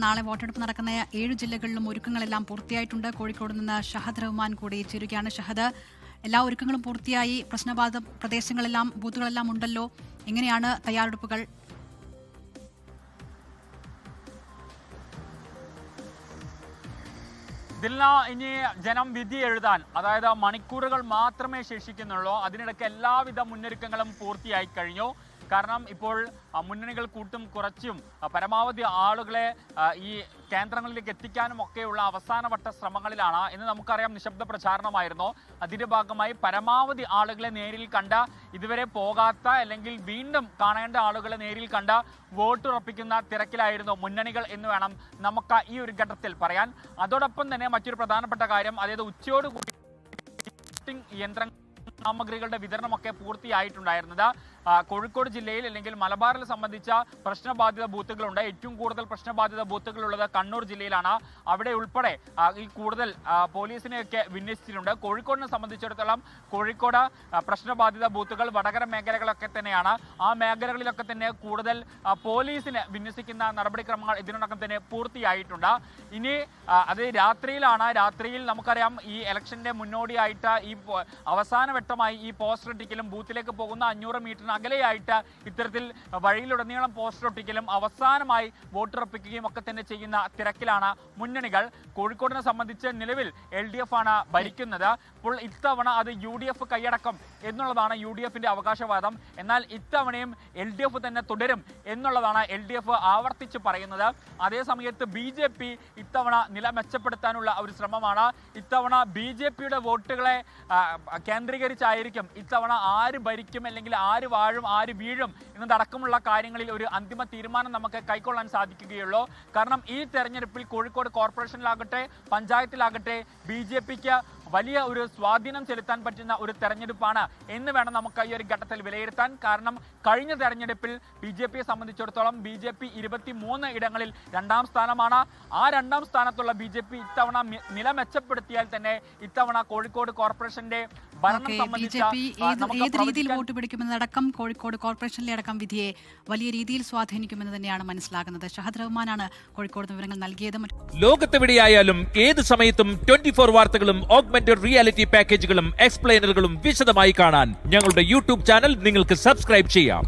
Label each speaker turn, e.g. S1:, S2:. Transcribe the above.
S1: നാളെ വോട്ടെടുപ്പ് നടക്കുന്ന 7 ജില്ലകളിലും ഒരുക്കങ്ങളെല്ലാം പൂർത്തിയായിട്ടുണ്ട്. കോഴിക്കോട് നിന്ന് ഷഹദ് റഹ്മാൻ കൂടി ചേരുകയാണ്. ഷഹദ്, എല്ലാ ഒരുക്കങ്ങളും പൂർത്തിയായി, പ്രശ്നബാധിത പ്രദേശങ്ങളെല്ലാം ബൂത്തുകളെല്ലാം ഉണ്ടല്ലോ, എങ്ങനെയാണ് തയ്യാറെടുപ്പുകൾ?
S2: ദിൽന, ഇനി ജനം വിധി എഴുതാൻ അതായത് മണിക്കൂറുകൾ മാത്രമേ ശേഷിക്കുന്നുള്ളൂ. അതിനിടയ്ക്ക് എല്ലാവിധ മുന്നൊരുക്കങ്ങളും പൂർത്തിയായി കഴിഞ്ഞു. കാരണം ഇപ്പോൾ മുന്നണികൾ കൂട്ടും കുറച്ചും പരമാവധി ആളുകളെ ഈ കേന്ദ്രങ്ങളിലേക്ക് എത്തിക്കാനും ഒക്കെയുള്ള അവസാനവട്ട ശ്രമങ്ങളിലാണ്. ഇന്ന് നമുക്കറിയാം നിശബ്ദ പ്രചാരണമായിരുന്നു. അതിന്റെ ഭാഗമായി പരമാവധി ആളുകളെ നേരിൽ കണ്ട, ഇതുവരെ പോകാത്ത അല്ലെങ്കിൽ വീണ്ടും കാണേണ്ട ആളുകളെ നേരിൽ കണ്ട വോട്ടുറപ്പിക്കുന്ന തിരക്കിലായിരുന്നു മുന്നണികൾ എന്ന് വേണം നമുക്ക് ഈ ഒരു ഘട്ടത്തിൽ പറയാൻ. അതോടൊപ്പം തന്നെ മറ്റൊരു പ്രധാനപ്പെട്ട കാര്യം, അതായത് ഉച്ചയോടുകൂടി യന്ത്രങ്ങൾ സാമഗ്രികളുടെ വിതരണമൊക്കെ പൂർത്തിയായിട്ടുണ്ടായിരുന്നത്. കോഴിക്കോട് ജില്ലയിൽ അല്ലെങ്കിൽ മലബാറിൽ സംബന്ധിച്ച പ്രശ്നബാധിത ബൂത്തുകളുണ്ട്. ഏറ്റവും കൂടുതൽ പ്രശ്നബാധിത ബൂത്തുകളുള്ളത് കണ്ണൂർ ജില്ലയിലാണ്. അവിടെ ഉൾപ്പെടെ ഈ കൂടുതൽ പോലീസിനെയൊക്കെ വിന്യസിച്ചിട്ടുണ്ട്. കോഴിക്കോടിനെ സംബന്ധിച്ചിടത്തോളം കോഴിക്കോട് പ്രശ്നബാധിത ബൂത്തുകൾ വടകര മേഖലകളൊക്കെ തന്നെയാണ്. ആ മേഖലകളിലൊക്കെ തന്നെ കൂടുതൽ പോലീസിനെ വിന്യസിക്കുന്ന നടപടിക്രമങ്ങൾ ഇതിനോടൊപ്പം തന്നെ പൂർത്തിയായിട്ടുണ്ട്. ഇനി അത് രാത്രിയിലാണ്. രാത്രിയിൽ നമുക്കറിയാം ഈ ഇലക്ഷന്റെ മുന്നോടിയായിട്ട് ഈ അവസാനവട്ടമായി ഈ പോസ്റ്റർ ഒട്ടിക്കലും ബൂത്തിലേക്ക് പോകുന്ന 500 മീറ്ററിന് അകലെയായിട്ട് ഇത്തരത്തിൽ വഴിയിലുടനീളം പോസ്റ്റർ ഒട്ടിക്കലും അവസാനമായി വോട്ടുറപ്പിക്കുകയും ഒക്കെ തന്നെ ചെയ്യുന്ന തിരക്കിലാണ് മുന്നണികൾ. കോഴിക്കോടിനെ സംബന്ധിച്ച് നിലവിൽ LDF ആണ് ഭരിക്കുന്നത്. അപ്പോൾ ഇത്തവണ അത് UDF കൈയടക്കം എന്നുള്ളതാണ് UDFന്റെ അവകാശവാദം. എന്നാൽ ഇത്തവണയും LDF തന്നെ തുടരും എന്നുള്ളതാണ് LDF ആവർത്തിച്ച് പറയുന്നത്. അതേസമയത്ത് BJP ഇത്തവണ നില മെച്ചപ്പെടുത്താനുള്ള ഒരു ശ്രമമാണ്. ഇത്തവണ BJPയുടെ വോട്ടുകളെ കേന്ദ്രീകരിച്ചായിരിക്കും ഇത്തവണ ആര് ഭരിക്കും അല്ലെങ്കിൽ ആര് വാഴും ആര് വീഴും എന്നതടക്കമുള്ള കാര്യങ്ങളിൽ ഒരു അന്തിമ തീരുമാനം നമുക്ക് കൈക്കൊള്ളാൻ സാധിക്കുകയുള്ളൂ. കാരണം ഈ തെരഞ്ഞെടുപ്പിൽ കോഴിക്കോട് കോർപ്പറേഷനിലാകട്ടെ പഞ്ചായത്തിലാകട്ടെ BJPക്ക് വലിയ ഒരു സ്വാധീനം ചെലുത്താൻ പറ്റുന്ന ഒരു തെരഞ്ഞെടുപ്പാണ് എന്ന് വേണം നമുക്ക് ഈ ഒരു ഘട്ടത്തിൽ വിലയിരുത്താൻ. കാരണം കഴിഞ്ഞ തെരഞ്ഞെടുപ്പിൽ BJPയെ സംബന്ധിച്ചിടത്തോളം BJP 23 ഇടങ്ങളിൽ 2ാം സ്ഥാനമാണ്. ആ 2ാം സ്ഥാനത്തുള്ള BJP ഇത്തവണ നില മെച്ചപ്പെടുത്തിയാൽ തന്നെ ഇത്തവണ കോഴിക്കോട് കോർപ്പറേഷന്റെ ഭരണം സംബന്ധിച്ച
S1: ഏത് രീതിയിൽ വോട്ട് പിടിക്കുമെന്നതടക്കം കോഴിക്കോട് കോർപ്പറേഷനിലെ അടക്കം വിധിയെ വലിയ രീതിയിൽ സ്വാധീനിക്കുമെന്ന് തന്നെയാണ് മനസ്സിലാകുന്നത്. ഷഹദ് റഹ്മാനാണ് കോഴിക്കോട് വിവരങ്ങൾ നൽകിയത്.
S3: ലോകത്തെവിടെയായാലും ഏത് സമയത്തും 24 വാർത്തകളും ഓഗ്മെന്റഡ് റിയാലിറ്റി പാക്കേജുകളും എക്സ്പ്ലെയിനറുകളും വിശദമായി കാണാൻ ഞങ്ങളുടെ YouTube ചാനൽ നിങ്ങൾക്ക് സബ്സ്ക്രൈബ് ചെയ്യാം.